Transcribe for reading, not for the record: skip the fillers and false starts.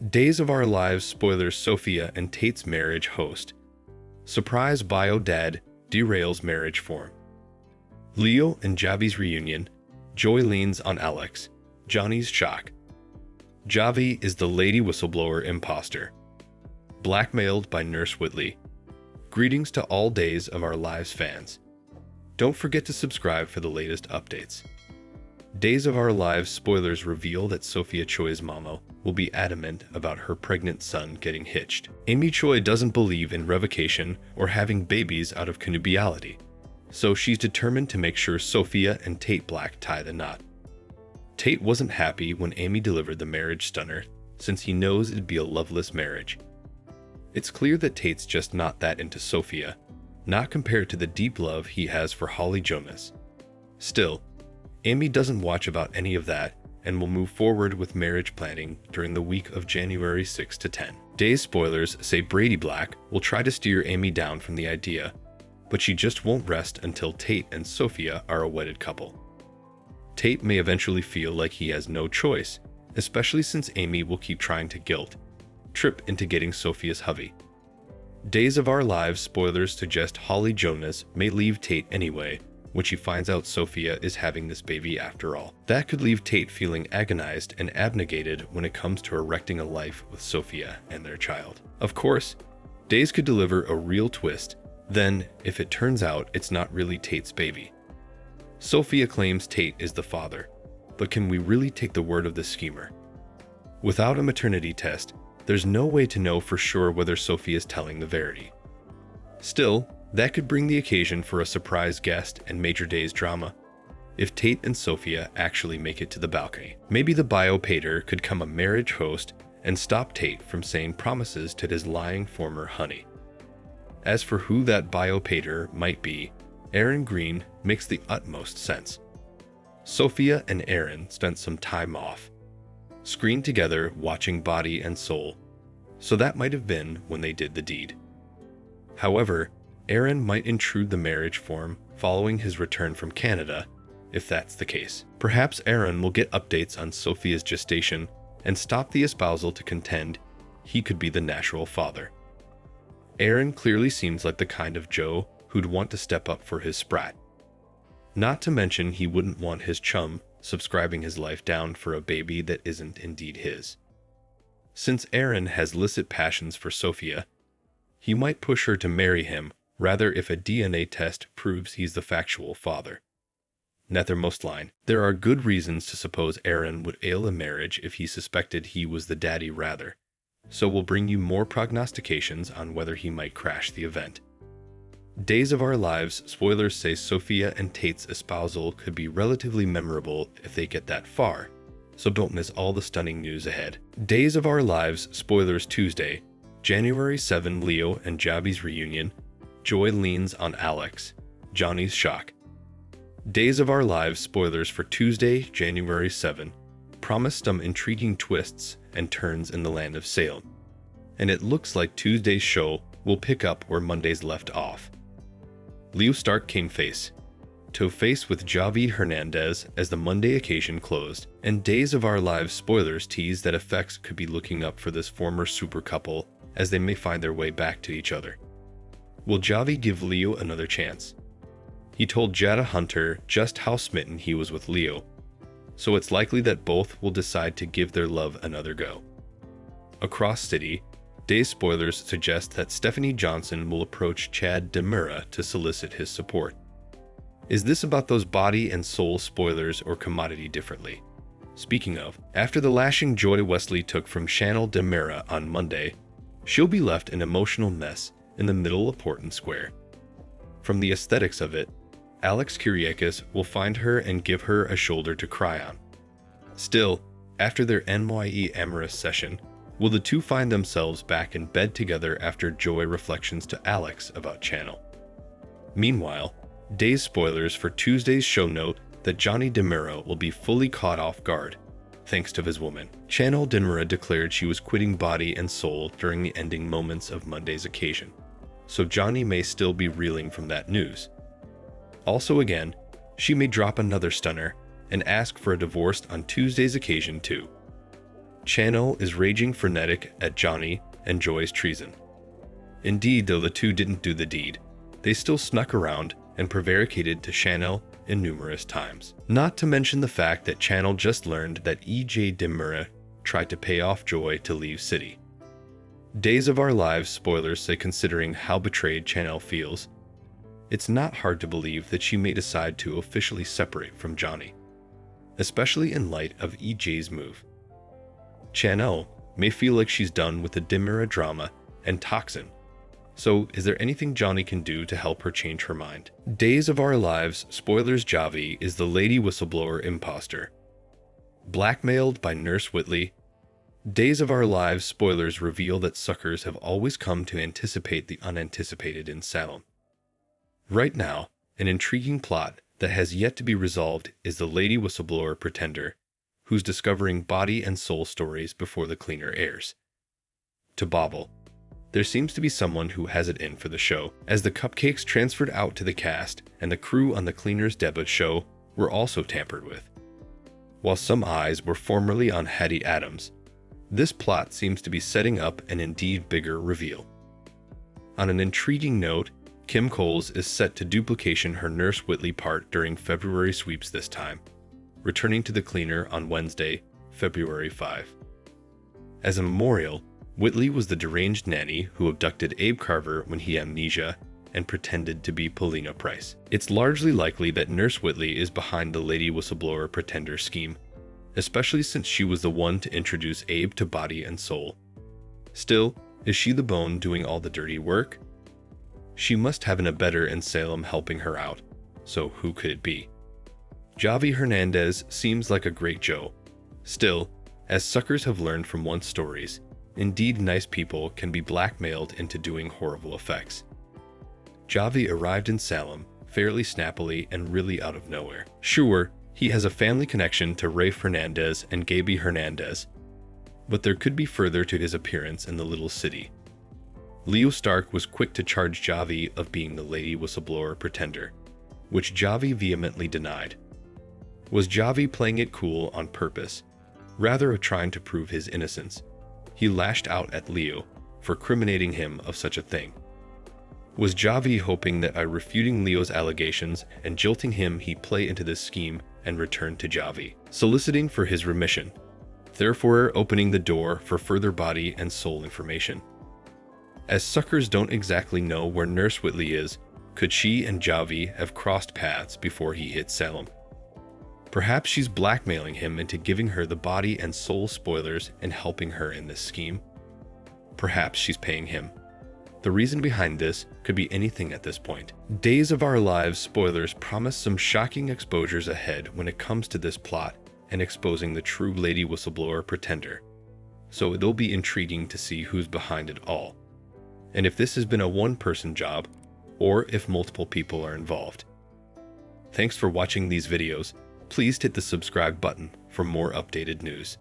Days of Our Lives spoilers Sophia and Tate's marriage host. Surprise bio dad derails marriage form. Leo and Javi's reunion. Joy leans on Alex. Johnny's shock. Javi is the lady whistleblower imposter. Blackmailed by Nurse Whitley. Greetings to all Days of Our Lives fans. Don't forget to subscribe for the latest updates. Days of Our Lives spoilers reveal that Sophia Choi's mama will be adamant about her pregnant son getting hitched. Amy Choi doesn't believe in revocation or having babies out of connubiality, so she's determined to make sure Sophia and Tate Black tie the knot. Tate wasn't happy when Amy delivered the marriage stunner, since he knows it'd be a loveless marriage. It's clear that Tate's just not that into Sophia, not compared to the deep love he has for Holly Jonas. Still, Amy doesn't watch about any of that and will move forward with marriage planning during the week of January 6 to 10. Days spoilers say Brady Black will try to steer Amy down from the idea, but she just won't rest until Tate and Sophia are a wedded couple. Tate may eventually feel like he has no choice, especially since Amy will keep trying to trip into getting Sophia's hubby. Days of Our Lives spoilers suggest Holly Jonas may leave Tate anyway when she finds out Sophia is having this baby after all. That could leave Tate feeling agonized and abnegated when it comes to erecting a life with Sophia and their child. Of course, Days could deliver a real twist, then if it turns out it's not really Tate's baby. Sophia claims Tate is the father, but can we really take the word of the schemer? Without a maternity test, there's no way to know for sure whether Sophia is telling the verity. Still, that could bring the occasion for a surprise guest and major Days drama if Tate and Sophia actually make it to the balcony. Maybe the bio pater could come a marriage host and stop Tate from saying promises to his lying former honey. As for who that bio pater might be, Aaron Green makes the utmost sense. Sophia and Aaron spent some time off, screened together watching Body and Soul, so that might have been when they did the deed. However, Aaron might intrude the marriage form following his return from Canada, if that's the case. Perhaps Aaron will get updates on Sophia's gestation and stop the espousal to contend he could be the natural father. Aaron clearly seems like the kind of Joe who'd want to step up for his sprat. Not to mention he wouldn't want his chum subscribing his life down for a baby that isn't indeed his. Since Aaron has illicit passions for Sophia, he might push her to marry him rather if a DNA test proves he's the factual father. Nethermost line. There are good reasons to suppose Aaron would ail a marriage if he suspected he was the daddy rather, so we'll bring you more prognostications on whether he might crash the event. Days of Our Lives spoilers say Sophia and Tate's espousal could be relatively memorable if they get that far, so don't miss all the stunning news ahead. Days of Our Lives spoilers Tuesday, January 7 Leo and Javi's reunion. Joy leans on Alex. Johnny's shock. Days of Our Lives spoilers for Tuesday, January 7 promise some intriguing twists and turns in the land of Salem, and it looks like Tuesday's show will pick up where Monday's left off. Leo Stark came face to face with Javi Hernandez as the Monday occasion closed, and Days of Our Lives spoilers tease that effects could be looking up for this former super couple as they may find their way back to each other. Will Javi give Leo another chance? He told Jada Hunter just how smitten he was with Leo, so it's likely that both will decide to give their love another go. Across city, Days spoilers suggest that Stephanie Johnson will approach Chad Demura to solicit his support. Is this about those Body and Soul spoilers or commodity differently? Speaking of, after the lashing Joy Wesley took from Chanel Demura on Monday, she'll be left an emotional mess in the middle of Portman Square. From the aesthetics of it, Alex Kyriakis will find her and give her a shoulder to cry on. Still, after their NYE amorous session, will the two find themselves back in bed together after Joy reflections to Alex about Chanel? Meanwhile, Days spoilers for Tuesday's show note that Johnny Demura will be fully caught off guard, thanks to his woman. Chanel Demura declared she was quitting Body and Soul during the ending moments of Monday's occasion, so Johnny may still be reeling from that news. Also again, she may drop another stunner and ask for a divorce on Tuesday's occasion too. Channel is raging frenetic at Johnny and Joy's treason. Indeed, though the two didn't do the deed, they still snuck around and prevaricated to Channel in numerous times. Not to mention the fact that Channel just learned that E.J. Dimura tried to pay off Joy to leave city. Days of Our Lives spoilers say considering how betrayed Channel feels, it's not hard to believe that she may decide to officially separate from Johnny, especially in light of E.J.'s move. Channel may feel like she's done with the Dimura drama and Toxin. So, is there anything Johnny can do to help her change her mind? Days of Our Lives spoilers Javi is the lady whistleblower imposter. Blackmailed by Nurse Whitley, Days of Our Lives spoilers reveal that suckers have always come to anticipate the unanticipated in Salem. Right now, an intriguing plot that has yet to be resolved is the lady whistleblower pretender, who's discovering body and soul stories before the cleaner airs. To Bobble, there seems to be someone who has it in for the show, as the cupcakes transferred out to the cast and the crew on the Cleaner's debut show were also tampered with. While some eyes were formerly on Hattie Adams, this plot seems to be setting up an indeed bigger reveal. On an intriguing note, Kim Coles is set to duplication her Nurse Whitley part during February sweeps this time, returning to the Cleaner on Wednesday, February 5. As a memorial, Whitley was the deranged nanny who abducted Abe Carver when he had amnesia and pretended to be Paulina Price. It's largely likely that Nurse Whitley is behind the lady whistleblower pretender scheme, especially since she was the one to introduce Abe to body and soul. Still, is she the bone doing all the dirty work? She must have an abettor in Salem helping her out, so who could it be? Javi Hernandez seems like a great Joe. Still, as suckers have learned from once stories, indeed nice people can be blackmailed into doing horrible effects. Javi arrived in Salem fairly snappily and really out of nowhere. Sure, he has a family connection to Rafe Hernandez and Gaby Hernandez, but there could be further to his appearance in the little city. Leo Stark was quick to charge Javi of being the lady whistleblower pretender, which Javi vehemently denied. Was Javi playing it cool on purpose, rather of trying to prove his innocence? He lashed out at Leo for criminating him of such a thing. Was Javi hoping that by refuting Leo's allegations and jilting him he'd play into this scheme and return to Javi, soliciting for his remission, therefore opening the door for further body and soul information? As suckers don't exactly know where Nurse Whitley is, could she and Javi have crossed paths before he hit Salem? Perhaps she's blackmailing him into giving her the body and soul spoilers and helping her in this scheme. Perhaps she's paying him. The reason behind this could be anything at this point. Days of Our Lives spoilers promise some shocking exposures ahead when it comes to this plot and exposing the true lady whistleblower pretender. So it'll be intriguing to see who's behind it all, and if this has been a one-person job, or if multiple people are involved. Thanks for watching these videos. Please hit the subscribe button for more updated news.